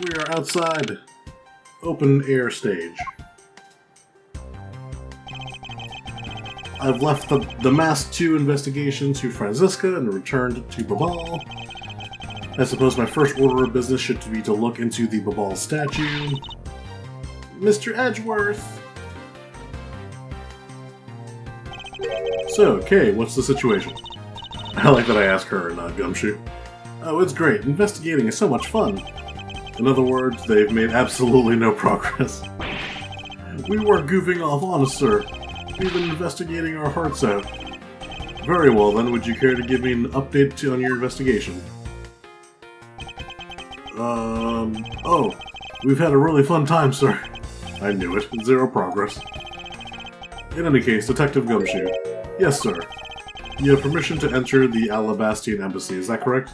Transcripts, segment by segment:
We are outside. Open air stage. I've left the Mask 2 investigation to Franziska and returned to Babal. I suppose my first order of business should be to look into the Babal statue. Mr. Edgeworth! So, Kay, what's the situation? I like that I ask her, not Gumshoe. Oh, it's great. Investigating is so much fun. In other words, they've made absolutely no progress. We weren't goofing off, honest sir. We've been investigating our hearts out. Very well then, would you care to give me an update on your investigation? Oh, we've had a really fun time, sir. I knew it. Zero progress. In any case, Detective Gumshoe. Yes, sir. You have permission to enter the Alabastian Embassy, is that correct?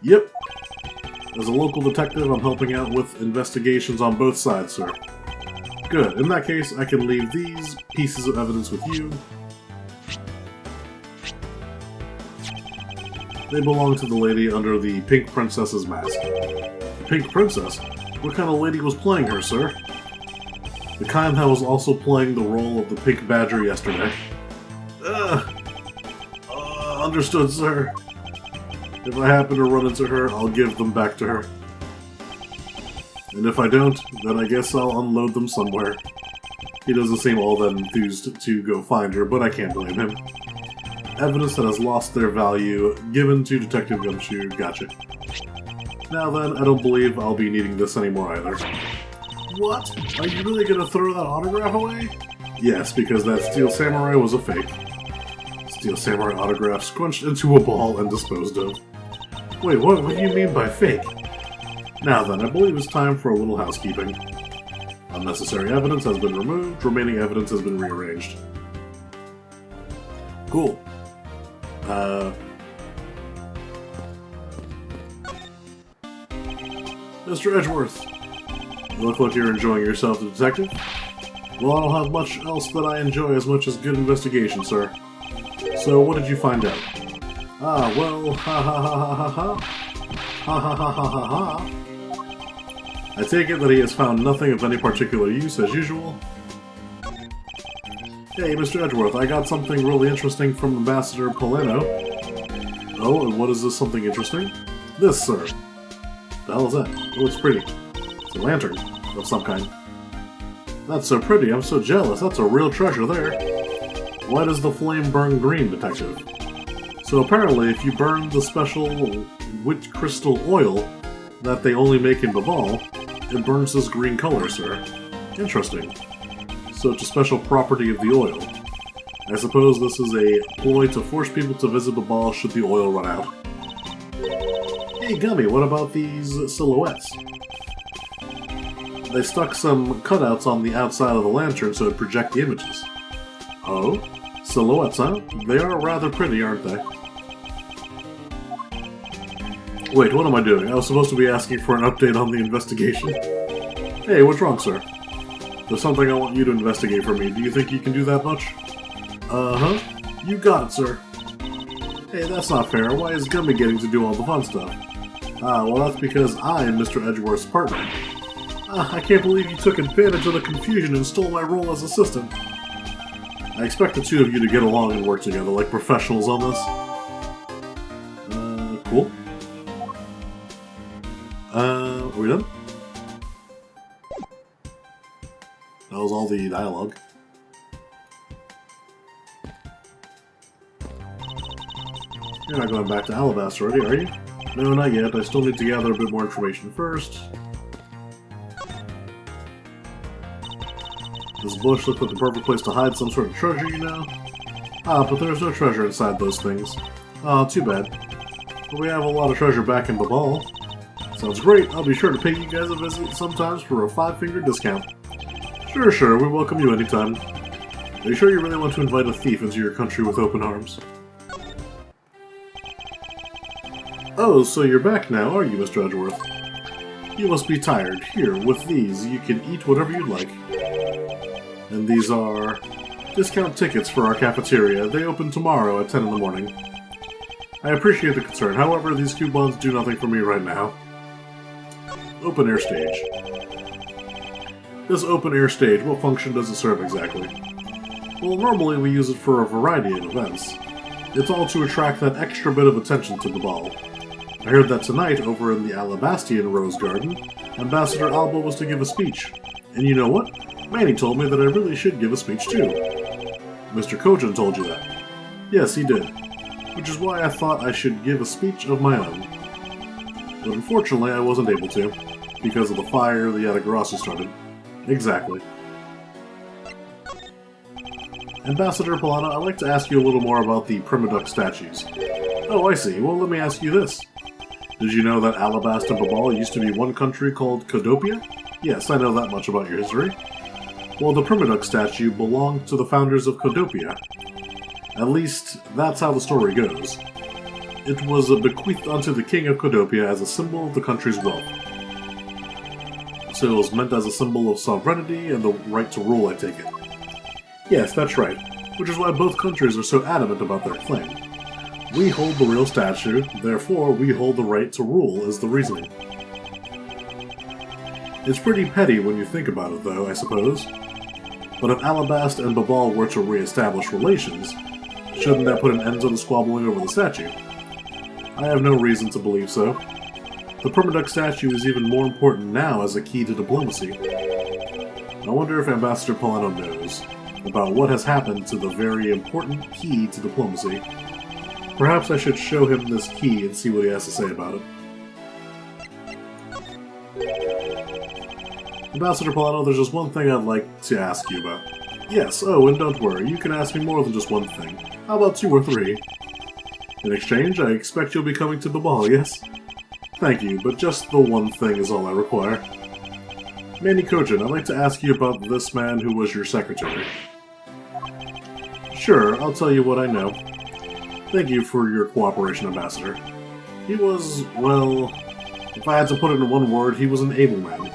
Yep. As a local detective, I'm helping out with investigations on both sides, sir. Good. In that case, I can leave these pieces of evidence with you. They belong to the lady under the Pink Princess's mask. The Pink Princess? What kind of lady was playing her, sir? The kind that was also playing the role of the Pink Badger yesterday. Understood, sir. If I happen to run into her, I'll give them back to her. And if I don't, then I guess I'll unload them somewhere. He doesn't seem all that enthused to go find her, but I can't blame him. Evidence that has lost their value, given to Detective Gumshoe, gotcha. Now then, I don't believe I'll be needing this anymore either. What? Are you really gonna throw that autograph away? Yes, because that Steel Samurai was a fake. Steel Samurai autograph scrunched into a ball and disposed of. Wait, what do you mean by fake? Now then, I believe it's time for a little housekeeping. Unnecessary evidence has been removed, remaining evidence has been rearranged. Cool. Mr. Edgeworth, you look like you're enjoying yourself, detective. Well, I don't have much else that I enjoy as much as good investigation, sir. So, what did you find out? Ah, well, ha ha ha ha ha ha. Ha ha ha ha ha ha. I take it that he has found nothing of any particular use, as usual. Hey, Mr. Edgeworth, I got something really interesting from Ambassador Polano. Oh, and what is this something interesting? This, sir. The hell is that? Oh, it's pretty. It's a lantern of some kind. That's so pretty, I'm so jealous. That's a real treasure there. Why does the flame burn green, detective? So apparently, if you burn the special witch crystal oil that they only make in Babal, it burns this green color, sir. Interesting. So it's a special property of the oil. I suppose this is a ploy to force people to visit Babal should the oil run out. Hey Gummy, what about these silhouettes? They stuck some cutouts on the outside of the lantern so it'd project the images. Oh? Silhouettes, huh? They are rather pretty, aren't they? Wait, what am I doing? I was supposed to be asking for an update on the investigation. Hey, what's wrong, sir? There's something I want you to investigate for me. Do you think you can do that much? Uh-huh. You got it, sir. Hey, that's not fair. Why is Gummy getting to do all the fun stuff? Ah, well that's because I am Mr. Edgeworth's partner. I can't believe you took advantage of the confusion and stole my role as assistant. I expect the two of you to get along and work together like professionals on this. Cool. Are we done? That was all the dialogue. You're not going back to Alabaster already, are you? No, not yet. I still need to gather a bit more information first. This bush looks like the perfect place to hide some sort of treasure, you know? Ah, but there's no treasure inside those things. Ah, too bad. But we have a lot of treasure back in Babal. Sounds great. I'll be sure to pay you guys a visit sometimes for a 5-finger discount. Sure, we welcome you anytime. Are you sure you really want to invite a thief into your country with open arms? Oh, so you're back now, are you, Mr. Edgeworth? You must be tired. Here, with these, you can eat whatever you'd like. And these are discount tickets for our cafeteria. They open tomorrow at 10 in the morning. I appreciate the concern. However, these coupons do nothing for me right now. Open air stage. This open air stage, what function does it serve exactly? Well, normally we use it for a variety of events. It's all to attract that extra bit of attention to the ball. I heard that tonight, over in the Alabastian Rose Garden, Ambassador Alba was to give a speech. And you know what? Manny told me that I really should give a speech too. Mr. Kojin told you that? Yes, he did. Which is why I thought I should give a speech of my own. But unfortunately I wasn't able to, because of the fire the Yatagarasu started. Exactly. Ambassador Polana, I'd like to ask you a little more about the Primaduck statues. Oh, I see. Well, let me ask you this. Did you know that Alabast and Babal used to be one country called Kodopia? Yes, I know that much about your history. Well, the Primaduck statue belonged to the founders of Kodopia. At least, that's how the story goes. It was bequeathed unto the king of Kodopia as a symbol of the country's wealth. So it was meant as a symbol of sovereignty and the right to rule, I take it. Yes, that's right, which is why both countries are so adamant about their claim. We hold the real statue, therefore we hold the right to rule, is the reasoning. It's pretty petty when you think about it, though, I suppose. But if Alabast and Babal were to re-establish relations, shouldn't that put an end to the squabbling over the statue? I have no reason to believe so. The Primaduck statue is even more important now as a key to diplomacy. I wonder if Ambassador Polano knows about what has happened to the very important key to diplomacy. Perhaps I should show him this key and see what he has to say about it. Ambassador Polano, there's just one thing I'd like to ask you about. Yes, oh, and don't worry, you can ask me more than just one thing. How about 2 or 3? In exchange, I expect you'll be coming to Babal, yes? Thank you, but just the one thing is all I require. Manny Kojin, I'd like to ask you about this man who was your secretary. Sure, I'll tell you what I know. Thank you for your cooperation, Ambassador. He was, well, if I had to put it in one word, he was an able man.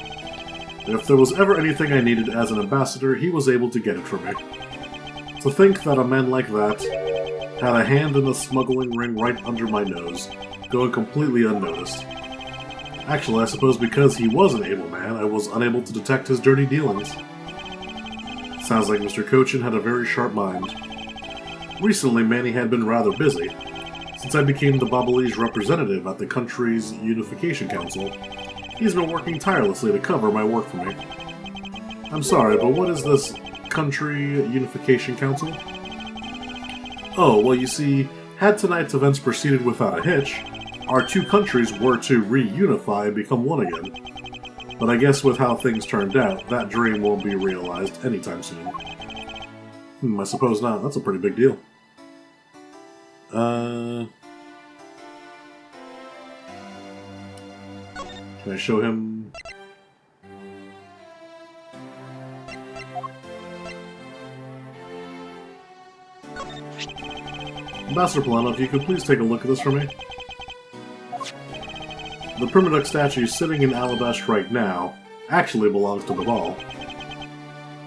If there was ever anything I needed as an ambassador, he was able to get it for me. To think that a man like that had a hand in the smuggling ring right under my nose, going completely unnoticed. Actually, I suppose because he was an able man, I was unable to detect his dirty dealings. Sounds like Mr. Kochin had a very sharp mind. Recently, Manny had been rather busy. Since I became the Babalese representative at the country's Unification Council, he's been working tirelessly to cover my work for me. I'm sorry, but what is this Country Unification Council? Oh, well, you see, had tonight's events proceeded without a hitch, our 2 countries were to reunify and become one again. But I guess with how things turned out, that dream won't be realized anytime soon. I suppose not. That's a pretty big deal. Can I show him? Ambassador Polano, if you could please take a look at this for me. The Primaduck statue sitting in Alabash right now actually belongs to Babal.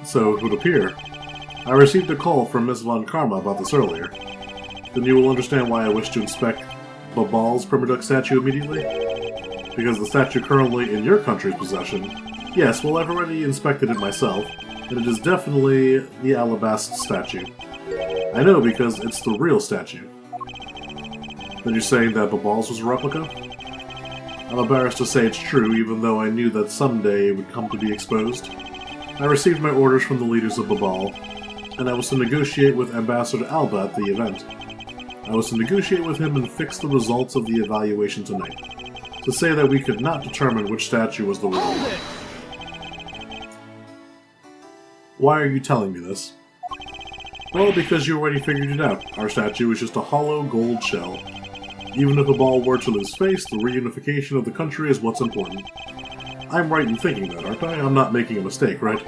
So it would appear. I received a call from Miss Von Karma about this earlier. Then you will understand why I wish to inspect Babal's Primaduck statue immediately. Because the statue currently in your country's possession, yes, well, I've already inspected it myself, and it is definitely the Alabast statue. I know because it's the real statue. Then you're saying that Babal's was a replica? I'm embarrassed to say it's true, even though I knew that someday it would come to be exposed. I received my orders from the leaders of Babal, and I was to negotiate with Ambassador Alba at the event. I was to negotiate with him and fix the results of the evaluation tonight. To say that we could not determine which statue was the real one. Why are you telling me this? Well, because you already figured it out. Our statue is just a hollow gold shell. Even if Babal were to lose face, the reunification of the country is what's important. I'm right in thinking that, aren't I? I'm not making a mistake, right?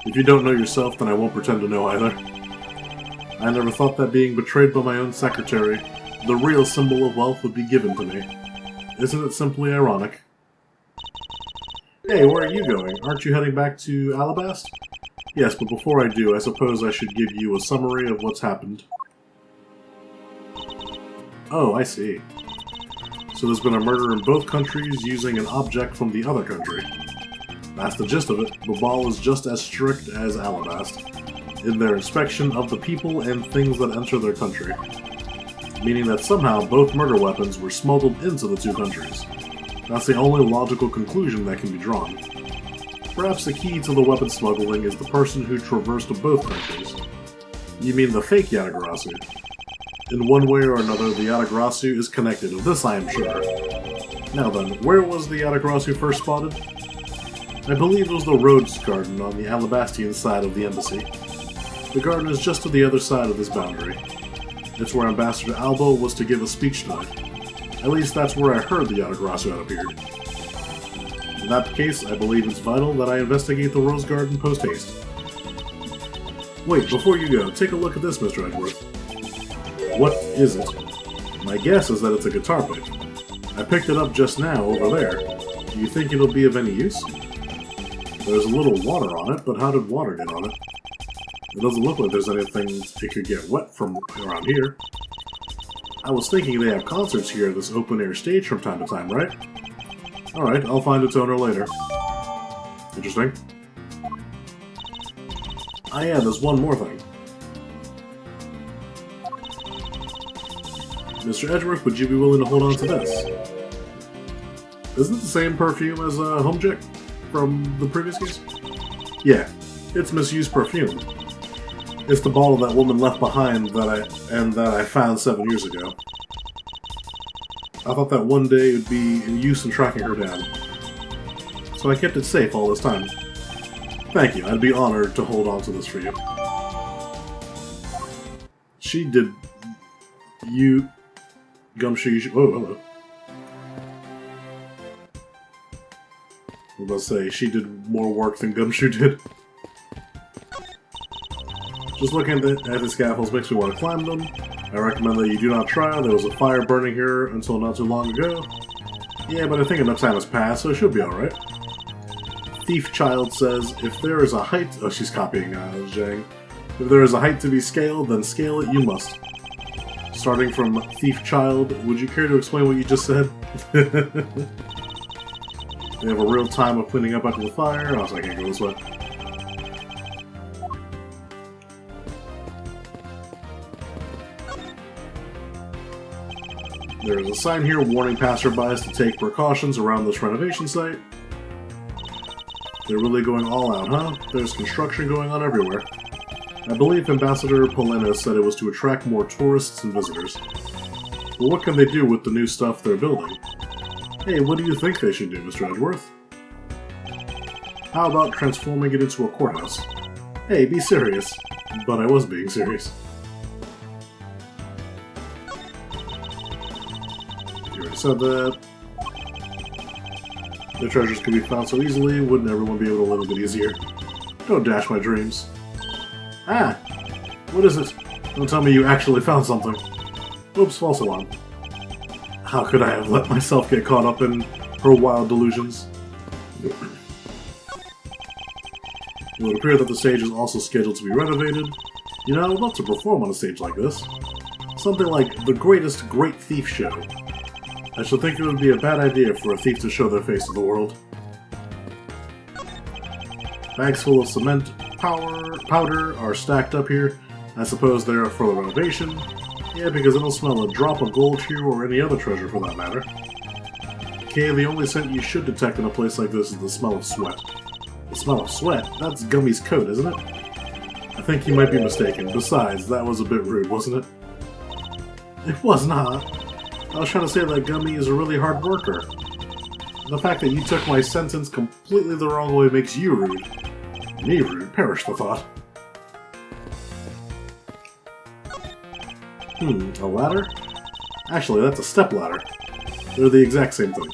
If you don't know yourself, then I won't pretend to know either. I never thought that being betrayed by my own secretary, the real symbol of wealth, would be given to me. Isn't it simply ironic? Hey, where are you going? Aren't you heading back to Alabast? Yes, but before I do, I suppose I should give you a summary of what's happened. Oh, I see. So there's been a murder in both countries using an object from the other country. That's the gist of it. Babal is just as strict as Alabast in their inspection of the people and things that enter their country, meaning that somehow both murder weapons were smuggled into the two countries. That's the only logical conclusion that can be drawn. Perhaps the key to the weapon smuggling is the person who traversed both countries. You mean the fake Yatagarasu? In one way or another, the Yatagarasu is connected, of this I am sure. Now then, where was the Yatagarasu first spotted? I believe it was the Rhodes Garden on the Alabastian side of the embassy. The garden is just to the other side of this boundary. It's where Ambassador Albo was to give a speech tonight. At least that's where I heard the Yatagarasu had appeared. In that case, I believe it's vital that I investigate the Rose Garden post-haste. Wait, before you go, take a look at this, Mr. Edgeworth. What is it? My guess is that it's a guitar pick. I picked it up just now, over there. Do you think it'll be of any use? There's a little water on it, but how did water get on it? It doesn't look like there's anything it could get wet from around here. I was thinking they have concerts here at this open-air stage from time to time, right? Alright, I'll find its owner later. Interesting. Ah yeah, there's one more thing. Mr. Edgeworth, would you be willing to hold on to this? Isn't it the same perfume as Homejack from the previous case? Yeah, it's misused perfume. It's the bottle that woman left behind that I found 7 years ago. I thought that one day it would be in use in tracking her down. So I kept it safe all this time. Thank you, I'd be honored to hold on to this for you. She did... You... Gumshoe... Oh, hello. I was about to say, she did more work than Gumshoe did. Just looking at the scaffolds makes me want to climb them. I recommend that you do not try. There was a fire burning here until not too long ago. Yeah, but I think enough time has passed, so it should be alright. Thief Child says, if there is a height... Oh, she's copying Zhang. If there is a height to be scaled, then scale it you must. Starting from Thief Child, would you care to explain what you just said? They have a real time of cleaning up after the fire. Oh, so I can't go this way. There is a sign here warning passerbys to take precautions around this renovation site. They're really going all out, huh? There's construction going on everywhere. I believe Ambassador Polena said it was to attract more tourists and visitors. But what can they do with the new stuff they're building? Hey, what do you think they should do, Mr. Edgeworth? How about transforming it into a courthouse? Hey, be serious. But I was being serious. You already said that. The treasures could be found so easily, wouldn't everyone be able to live a bit easier? Don't dash my dreams. Ah! What is it? Don't tell me you actually found something. Oops, false alarm. How could I have let myself get caught up in her wild delusions? It would appear that the stage is also scheduled to be renovated. You know, I would love to perform on a stage like this. Something like the greatest Great Thief Show. I should think it would be a bad idea for a thief to show their face to the world. Bags full of cement powder are stacked up here. I suppose they are for the renovation. Yeah, because I don't smell a drop of gold here or any other treasure for that matter. Okay, the only scent you should detect in a place like this is the smell of sweat. The smell of sweat? That's Gummy's coat, isn't it? I think he might be mistaken. Besides, that was a bit rude, wasn't it? It was not. I was trying to say that Gummy is a really hard worker. The fact that you took my sentence completely the wrong way makes you rude. Me rude? Perish the thought. A ladder? Actually, that's a step ladder. They're the exact same thing.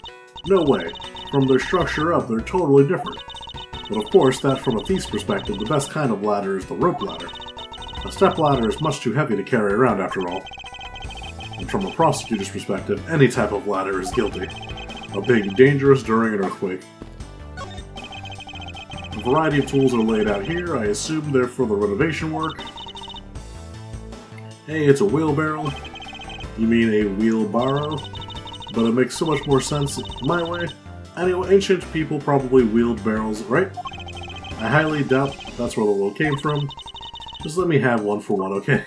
No way. From their structure up, they're totally different. But of course, that from a thief's perspective, the best kind of ladder is the rope ladder. A step ladder is much too heavy to carry around after all. And from a prosecutor's perspective, any type of ladder is guilty of being dangerous during an earthquake. A variety of tools are laid out here. I assume they're for the renovation work. Hey, it's a wheelbarrow. You mean a wheelbarrow? but it makes so much more sense my way. Anyway, ancient people probably wheeled barrels, right? I highly doubt that's where the world came from. Just let me have one for one, okay?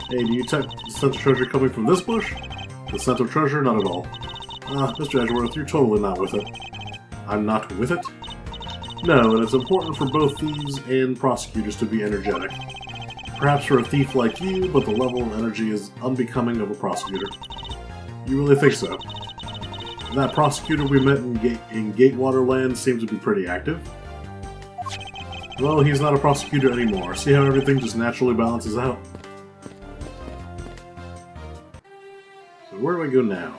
Hey, do you sense the treasure coming from this bush? The scent of treasure? Not at all. Mr. Edgeworth, you're totally not with it. I'm not with it? No, and it's important for both thieves and prosecutors to be energetic. Perhaps for a thief like you, but the level of energy is unbecoming of a prosecutor. You really think so? That prosecutor we met in Gatewater Land seems to be pretty active. Well, he's not a prosecutor anymore. See how everything just naturally balances out? So where do I go now?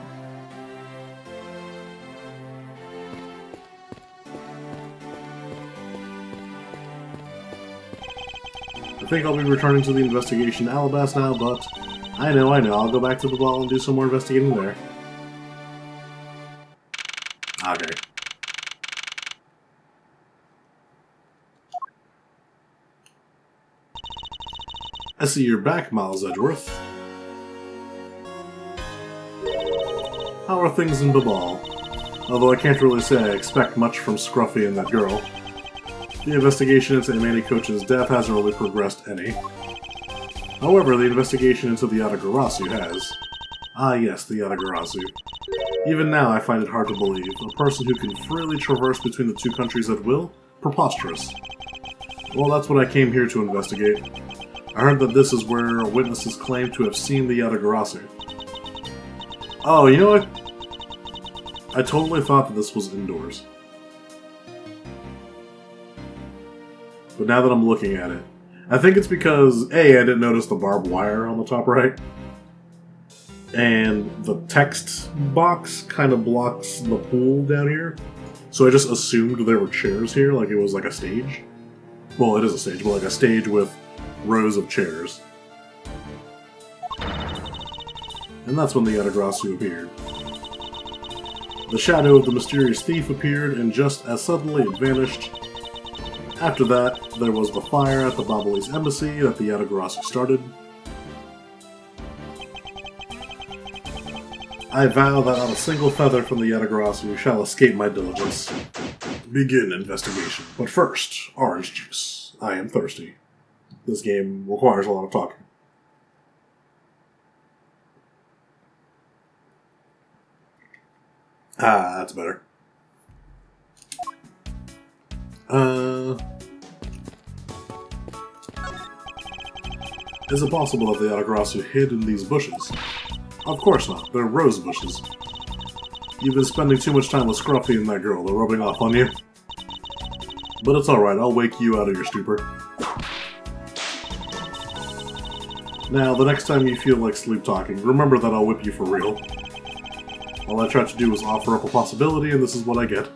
I think I'll be returning to the investigation Alabas now, but I know, I'll go back to the ball and do some more investigating there. Okay. I see you're back, Miles Edgeworth. How are things in Babal? Although I can't really say I expect much from Scruffy and that girl. The investigation into Amani Coach's death hasn't really progressed any. However, the investigation into the Yatagarasu has. Ah yes, the Yatagarasu. Even now I find it hard to believe. A person who can freely traverse between the two countries at will? Preposterous. Well, that's what I came here to investigate. I heard that this is where witnesses claim to have seen the Yatagarasu. Oh, you know what? I totally thought that this was indoors. But now that I'm looking at it, I think it's because, A, I didn't notice the barbed wire on the top right, and the text box kind of blocks the pool down here, so I just assumed there were chairs here, like it was like a stage. Well, it is a stage, but like a stage with rows of chairs. And that's when the Yatagarasu appeared. The shadow of the mysterious thief appeared, and just as suddenly it vanished. After that, there was the fire at the Babalese embassy that the Yatagarasu started. I vow that not a single feather from the Yatagarasu shall escape my diligence. Begin investigation. But first, orange juice. I am thirsty. This game requires a lot of talking. Ah, that's better. Is it possible that the Yatagarasu hid in these bushes? Of course not. They're rose bushes. You've been spending too much time with Scruffy and that girl. They're rubbing off on you. But it's alright. I'll wake you out of your stupor. Now, the next time you feel like sleep talking, remember that I'll whip you for real. All I tried to do was offer up a possibility, and this is what I get.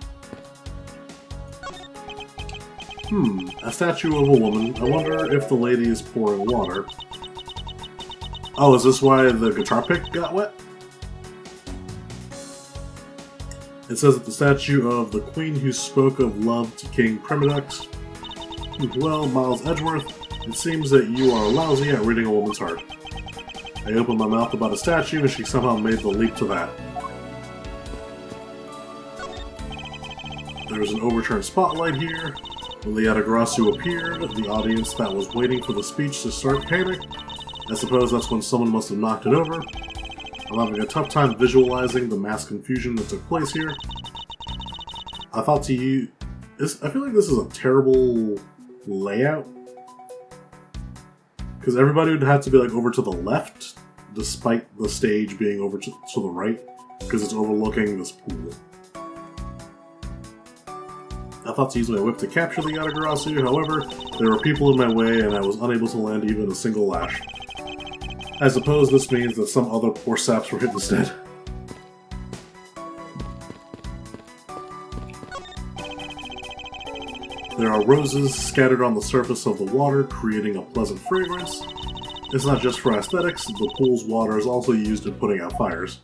A statue of a woman. I wonder if the lady is pouring water. Oh, is this why the guitar pick got wet? It says that the statue of the queen who spoke of love to King Primidux. Well, Miles Edgeworth, it seems that you are lousy at reading a woman's heart. I opened my mouth about a statue and she somehow made the leap to that. There's an overturned spotlight here. When the Yatagarasu appeared, the audience that was waiting for the speech to start panicked. I suppose that's when someone must have knocked it over. I'm having a tough time visualizing the mass confusion that took place here. I thought to you... I feel like this is a terrible layout. Because everybody would have to be like over to the left, despite the stage being over to the right, because it's overlooking this pool. I thought to use my whip to capture the Yatagarasu, however, there were people in my way and I was unable to land even a single lash. I suppose this means that some other poor saps were hit instead. There are roses scattered on the surface of the water, creating a pleasant fragrance. It's not just for aesthetics, the pool's water is also used in putting out fires.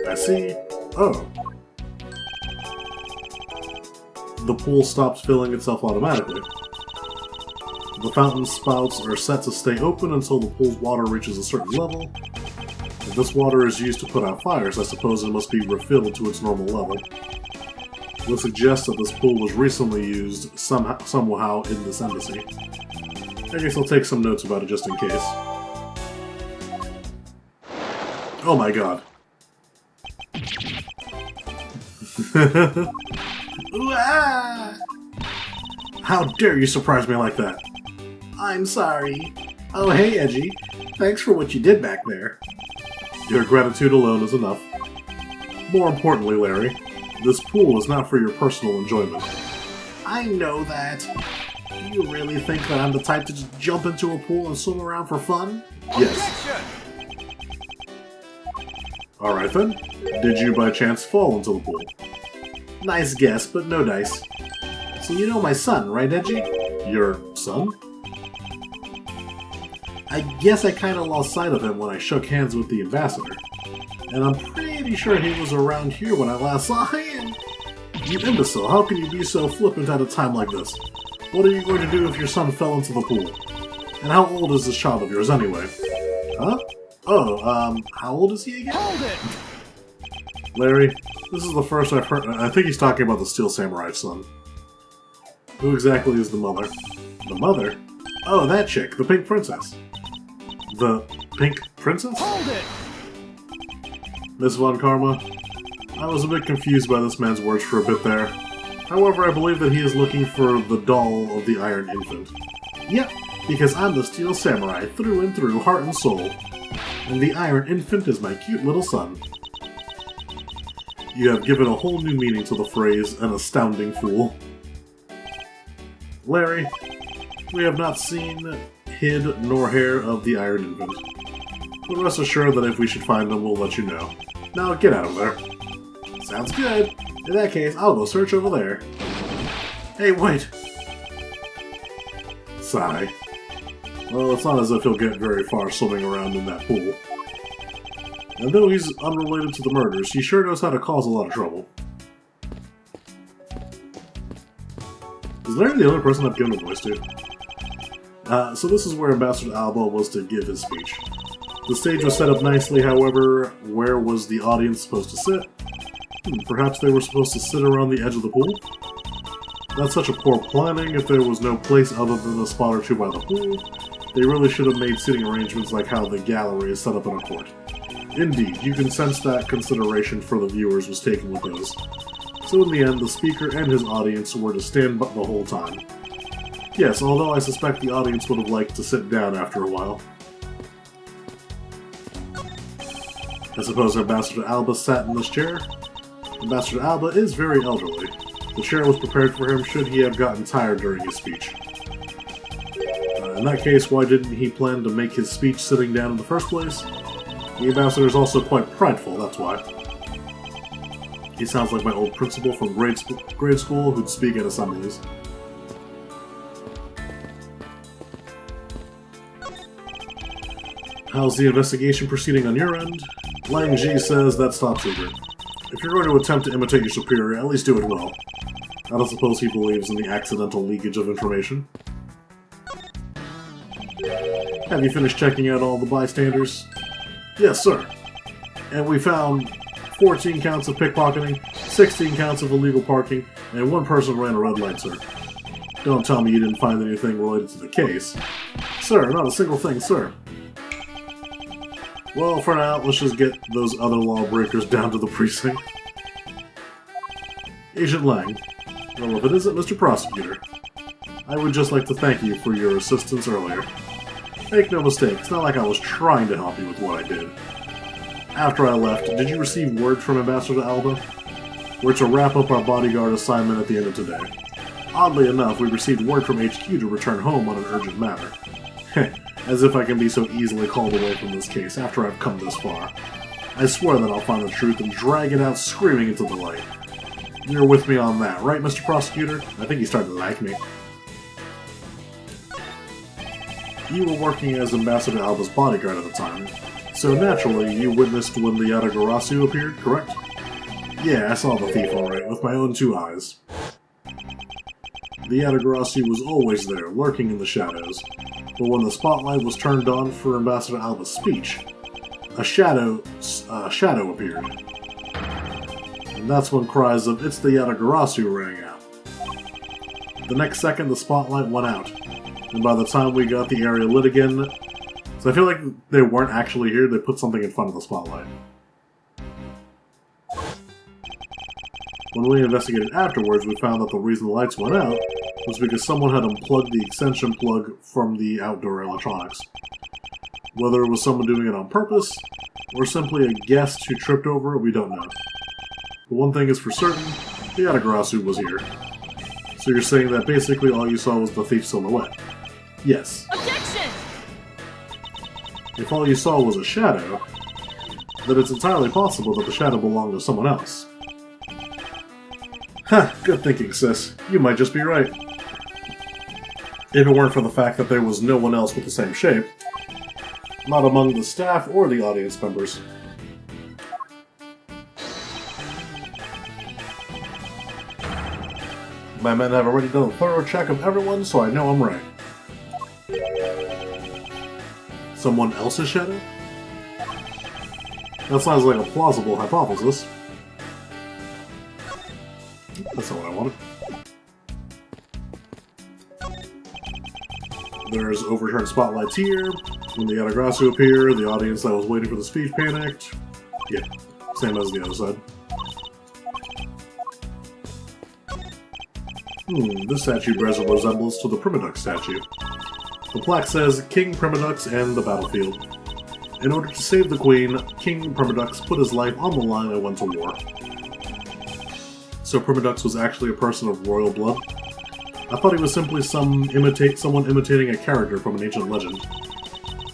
I see. Oh. The pool stops filling itself automatically. The fountain spouts are set to stay open until the pool's water reaches a certain level. If this water is used to put out fires, I suppose it must be refilled to its normal level. This suggests that this pool was recently used somehow in this embassy. I guess I'll take some notes about it just in case. Oh my god. Ooh, ah! How dare you surprise me like that? I'm sorry. Oh hey, Edgy. Thanks for what you did back there. Your gratitude alone is enough. More importantly, Larry, this pool is not for your personal enjoyment. I know that. Do you really think that I'm the type to just jump into a pool and swim around for fun? Yes. Alright then. Did you by chance fall into the pool? Nice guess, but no dice. So you know my son, right, Edgy? Your son? I guess I kinda lost sight of him when I shook hands with the ambassador. And I'm pretty sure he was around here when I last saw him. You imbecile, how can you be so flippant at a time like this? What are you going to do if your son fell into the pool? And how old is this child of yours anyway? Huh? Oh, how old is he again? Hold it! Larry, this is the first I've heard. I think he's talking about the Steel Samurai's son. Who exactly is the mother? The mother? Oh, that chick, the Pink Princess. The Pink Princess? Hold it! Miss Von Karma, I was a bit confused by this man's words for a bit there. However, I believe that he is looking for the doll of the Iron Infant. Yep, because I'm the Steel Samurai through and through, heart and soul. And the Iron Infant is my cute little son. You have given a whole new meaning to the phrase, an astounding fool. Larry, we have not seen, hid, nor hair of the Iron Infant. But rest assured that if we should find them, we'll let you know. Now get out of there. Sounds good. In that case, I'll go search over there. Hey, wait! Sigh. Well, it's not as if he'll get very far swimming around in that pool. And though he's unrelated to the murders, he sure knows how to cause a lot of trouble. Is Larry the only person I've given a voice to? So this is where Ambassador Alba was to give his speech. The stage was set up nicely, however, where was the audience supposed to sit? Perhaps they were supposed to sit around the edge of the pool? That's such a poor planning. If there was no place other than a spot or two by the pool, they really should have made seating arrangements like how the gallery is set up in a court. Indeed, you can sense that consideration for the viewers was taken with those. So in the end, the speaker and his audience were to stand the whole time. Yes, although I suspect the audience would have liked to sit down after a while. I suppose Ambassador Alba sat in this chair? Ambassador Alba is very elderly. The chair was prepared for him should he have gotten tired during his speech. In that case, why didn't he plan to make his speech sitting down in the first place? The ambassador is also quite prideful, that's why. He sounds like my old principal from grade school who'd speak at assemblies. How's the investigation proceeding on your end? Lang Ji says that's top secret. If you're going to attempt to imitate your superior, at least do it well. I don't suppose he believes in the accidental leakage of information. Have you finished checking out all the bystanders? Yes, sir. And we found 14 counts of pickpocketing, 16 counts of illegal parking, and one person ran a red light, sir. Don't tell me you didn't find anything related to the case. Sir, not a single thing, sir. Well, for now, let's just get those other lawbreakers down to the precinct. Agent Lang. Well, if it isn't Mr. Prosecutor, I would just like to thank you for your assistance earlier. Make no mistake, it's not like I was trying to help you with what I did. After I left, did you receive word from Ambassador Alba? We're to wrap up our bodyguard assignment at the end of today. Oddly enough, we received word from HQ to return home on an urgent matter. Heh, as if I can be so easily called away from this case after I've come this far. I swear that I'll find the truth and drag it out screaming into the light. You're with me on that, right, Mr. Prosecutor? I think he's starting to like me. You were working as Ambassador Alba's bodyguard at the time, so naturally you witnessed when the Yatagarasu appeared, correct? Yeah, I saw the thief alright, with my own two eyes. The Yatagarasi was always there, lurking in the shadows, but when the spotlight was turned on for Ambassador Alba's speech, a shadow appeared. And that's when cries of "It's the Yatagarasi" rang out. The next second, the spotlight went out, and by the time we got the area lit again, so I feel like they weren't actually here, they put something in front of the spotlight. When we investigated afterwards, we found that the reason the lights went out was because someone had unplugged the extension plug from the outdoor electronics. Whether it was someone doing it on purpose, or simply a guest who tripped over it, we don't know. But one thing is for certain, the Yatagarasi was here. So you're saying that basically all you saw was the thief's silhouette? Yes. Objection! If all you saw was a shadow, then it's entirely possible that the shadow belonged to someone else. Ha! Good thinking, sis. You might just be right. If it weren't for the fact that there was no one else with the same shape. Not among the staff or the audience members. My men have already done a thorough check of everyone, so I know I'm right. Someone else's shadow? That sounds like a plausible hypothesis. That's not what I wanted. There's overturned spotlights here. When the Yatagarasi appear, the audience that was waiting for the speech panicked. Yeah, same as the other side. This statue bears a resemblance to the Primadux statue. The plaque says, King Primadux and the battlefield. In order to save the Queen, King Primadux put his life on the line and went to war. So Primadux was actually a person of royal blood? I thought he was simply someone imitating a character from an ancient legend.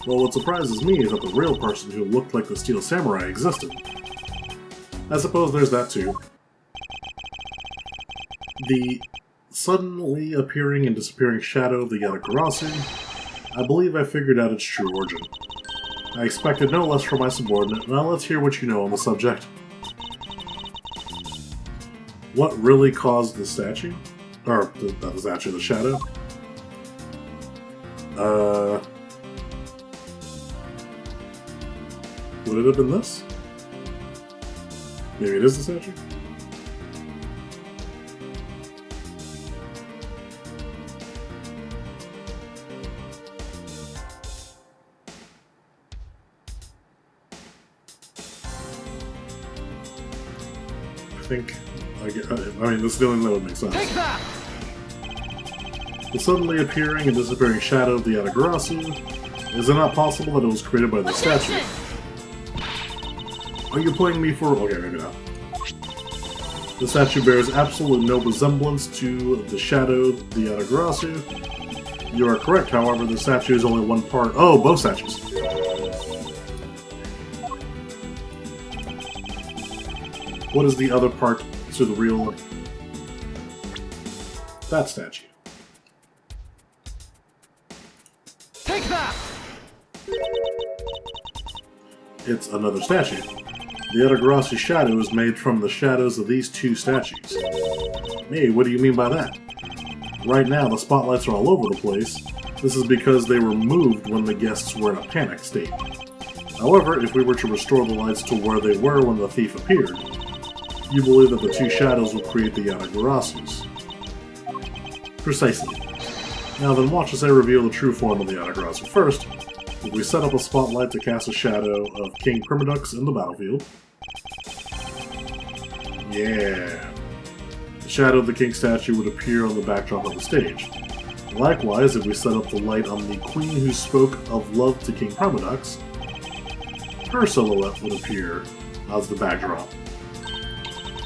Well, what surprises me is that the real person who looked like the Steel Samurai existed. I suppose there's that too. The suddenly appearing and disappearing shadow of the Yatagarasi, I believe I figured out its true origin. I expected no less from my subordinate, now let's hear what you know on the subject. What really caused the statue? Or, not the statue, the shadow? Would it have been this? Maybe it is the statue? I mean, this is the only thing that would make sense. Take that! The suddenly appearing and disappearing shadow of the Yatagarasi. Is it not possible that it was created by the statue? Are you playing me for... Okay, maybe not. The statue bears absolutely no resemblance to the shadow, the Yatagarasi. You are correct, however, the statue is only one part... Oh, both statues! What is the other part to the real... that statue? Take that! It's another statue. The Yatagarasi shadow is made from the shadows of these two statues. Hey, what do you mean by that? Right now, the spotlights are all over the place. This is because they were moved when the guests were in a panic state. However, if we were to restore the lights to where they were when the thief appeared, you believe that the two shadows will create the Yatagarasis. Precisely. Now then, watch as I reveal the true form of the Yatagarasi. First, if we set up a spotlight to cast a shadow of King Primadux in the battlefield. Yeah. The shadow of the king statue would appear on the backdrop of the stage. Likewise, if we set up the light on the queen who spoke of love to King Primadux, her silhouette would appear as the backdrop.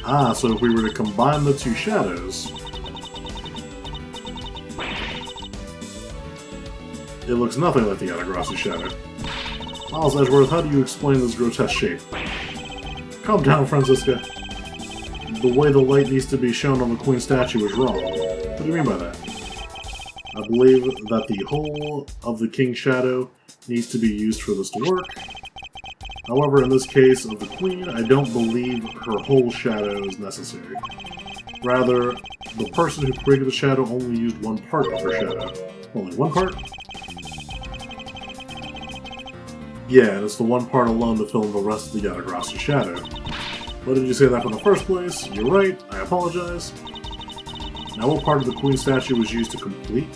Ah, so if we were to combine the two shadows, it looks nothing like the Yatagarasi shadow. Miles Edgeworth, how do you explain this grotesque shape? Calm down, Francisca. The way the light needs to be shown on the queen statue is wrong. What do you mean by that? I believe that the whole of the king's shadow needs to be used for this to work. However, in this case of the queen, I don't believe her whole shadow is necessary. Rather, the person who created the shadow only used one part of her shadow. Only one part? Yeah, and it's the one part alone to fill in the rest of the Yatagrasu shadow. Why did you say that from the first place? You're right, I apologize. Now what part of the queen statue was used to complete,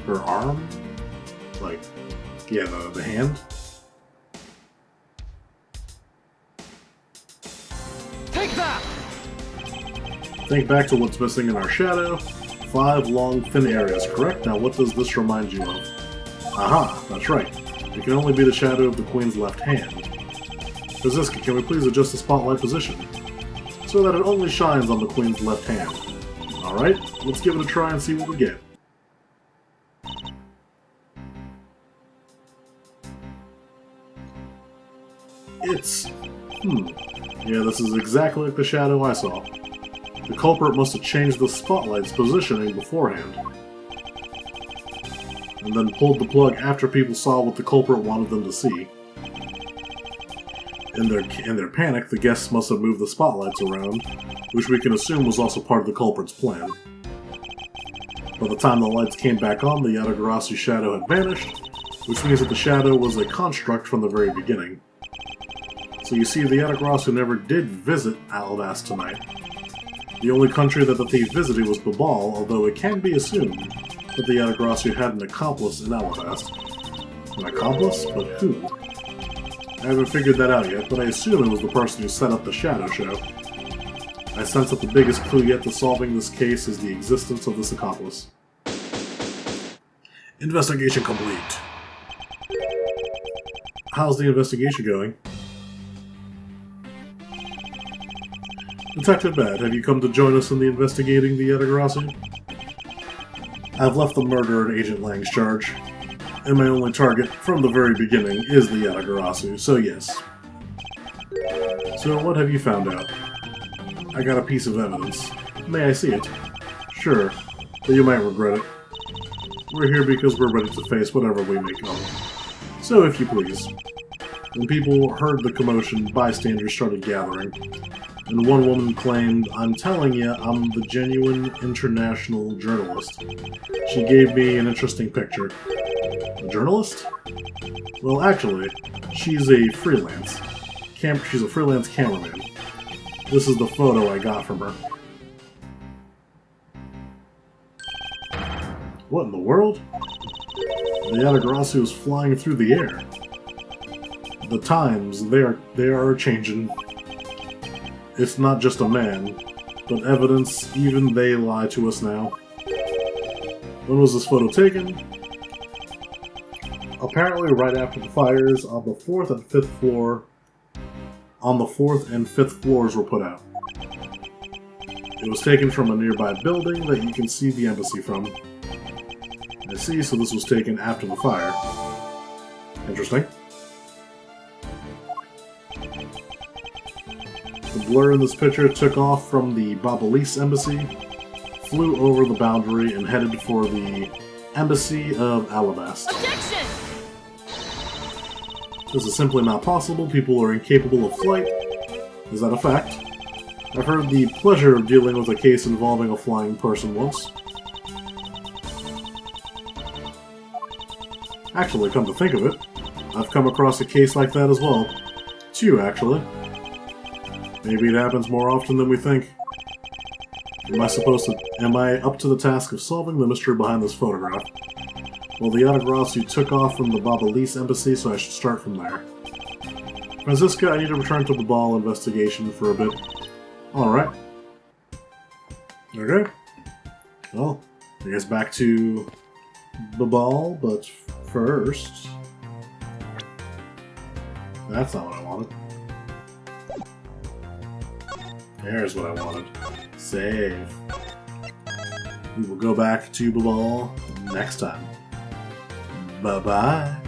her arm? Like, yeah, the hand? Take that! Think back to what's missing in our shadow. 5 long, thin areas, correct? Now what does this remind you of? Aha, that's right. It can only be the shadow of the queen's left hand. Kaziska, can we please adjust the spotlight position? So that it only shines on the queen's left hand. Alright, let's give it a try and see what we get. It's... Yeah, this is exactly like the shadow I saw. The culprit must have changed the spotlight's positioning beforehand. And then pulled the plug after people saw what the culprit wanted them to see. In their panic, the guests must have moved the spotlights around, which we can assume was also part of the culprit's plan. By the time the lights came back on, the Yatagarasu shadow had vanished, which means that the shadow was a construct from the very beginning. So you see, the Yatagarasu never did visit Alabast tonight. The only country that the thief visited was Babal, although it can be assumed that the Yatagarasu had an accomplice in Alabast. An accomplice? But who? I haven't figured that out yet, but I assume it was the person who set up the shadow show. I sense that the biggest clue yet to solving this case is the existence of this accomplice. Investigation complete. How's the investigation going? Detective Bad, have you come to join us in the investigating the Yatagarasu? I've left the murder at Agent Lang's charge, and my only target from the very beginning is the Yatagarasu, so yes. So what have you found out? I got a piece of evidence. May I see it? Sure, but you might regret it. We're here because we're ready to face whatever we may come. So if you please. When people heard the commotion, bystanders started gathering, and one woman claimed, "I'm telling you, I'm the genuine international journalist." She gave me an interesting picture. A journalist? Well, actually, she's a freelance. She's a freelance cameraman. This is the photo I got from her. What in the world? The Yatagarasu is flying through the air. The times, they are changing. It's not just a man, but evidence, even they lie to us now. When was this photo taken? Apparently right after the fires on the 4th and 5th floor. On the 4th and 5th floors were put out. It was taken from a nearby building that you can see the embassy from. I see, so this was taken after the fire. Interesting. The blur in this picture took off from the Babalis embassy, flew over the boundary, and headed for the embassy of Alabast. Objection! This is simply not possible. People are incapable of flight. Is that a fact? I've heard the pleasure of dealing with a case involving a flying person once. Actually, come to think of it, I've come across a case like that as well. 2, actually. Maybe it happens more often than we think. Am I up to the task of solving the mystery behind this photograph? Well, the Yatagarasu took off from the Babalis embassy, so I should start from there. Franziska, I need to return to the ball investigation for a bit. Alright. Okay. Well, I guess back to the ball, but first... That's not what I wanted. There's what I wanted. Save. We will go back to the ball next time. Bye-bye.